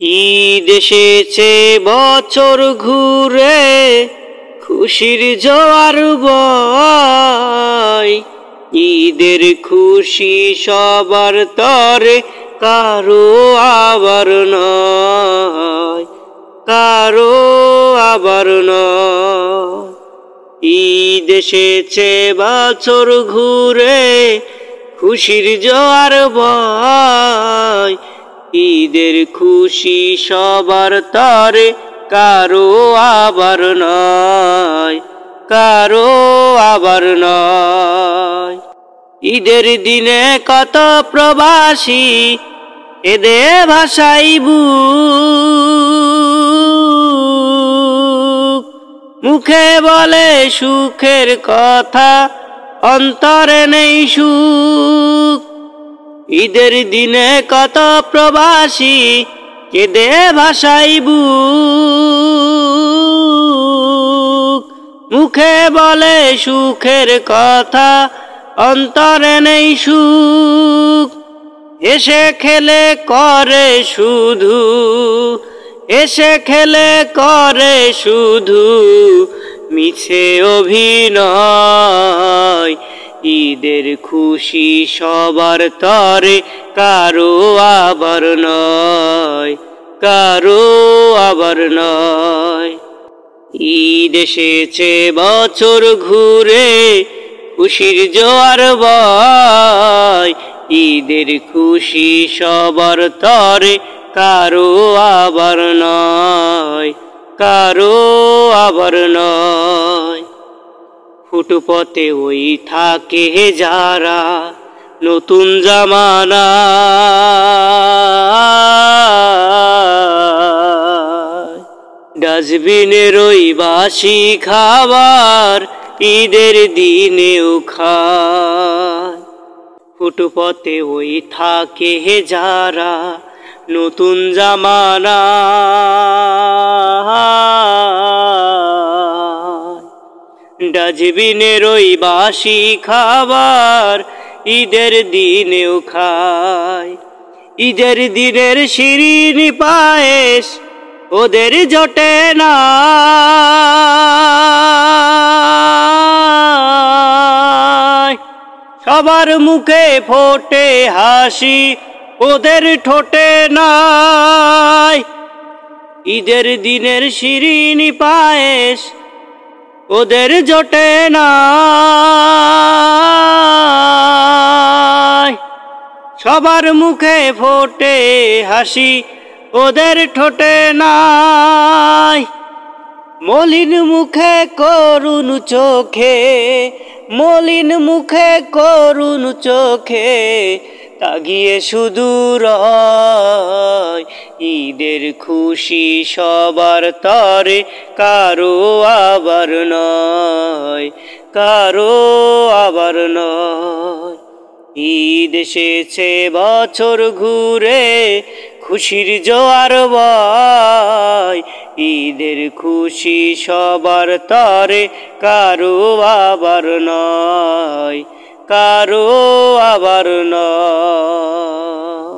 ঈদ এসেছে বছর ঘুরে, খুশির জোয়ার বয়। ঈদের খুশি সবার তরে, কারো আবার নয়, কারো আবার নয়। ঈদ এসেছে বছর ঘুরে, খুশির জোয়ার বয়। ঈদের খুশি সবার তরে, কারো আবার নয়, কারো আবার নয়। ঈদের দিনে কত প্রবাসী এদে ভাষাই বুক, মুখে বলে সুখের কথা, অন্তরে নেই সুখ। ঈদের দিনে কত প্রবাসী কেঁদে ভাষাই বুক, মুখে বলে সুখের কথা, অন্তরে নেই সুখ। এসে খেলে করে শুধু, এসে খেলে করে শুধু মিছে অভিনয়। ঈদের খুশি সবার তরে, কারো আবার নয়, কারো আবার নয়। ঈদ এসেছে বছর ঘুরে, খুশির জোয়ার বয়। ঈদের খুশি সবার তরে, কারো আবার নয়, কারো আবার নয়। ফুটপথে ওই থাকে যারা নতুন জামানা, ডাস্টবিনের ওই বাসি খাবার ঈদের দিনেও খায়। ফুটপথে ওই থাকে যারা নতুন জামানা, ডাস্টবিনের ওই বাসি খাবার ঈদের দিনেও খায়। ঈদের দিনের শিরিনি পায়েস ওদের জোটে না, সবার মুখে ফোটে হাসি ওদের ঠোঁটে নাই। ঈদের দিনের শিরিনি পায়েস ওদের জোটে না, সবার মুখে ফোটে হাসি ওদের ঠোঁটে নাই। মলিন মুখে করুণ চোখে, মলিন মুখে করুণ চোখে তাকিয়ে শুধু রয়। ঈদের খুশি সবার তরে, কারো আবার নয়, কারো আবার নয়। ঈদ এসেছে বছর ঘুরে, খুশির জোয়ার বয়। ঈদের খুশি সবার তরে, কারো আবার নয়, কারো আবার নয়।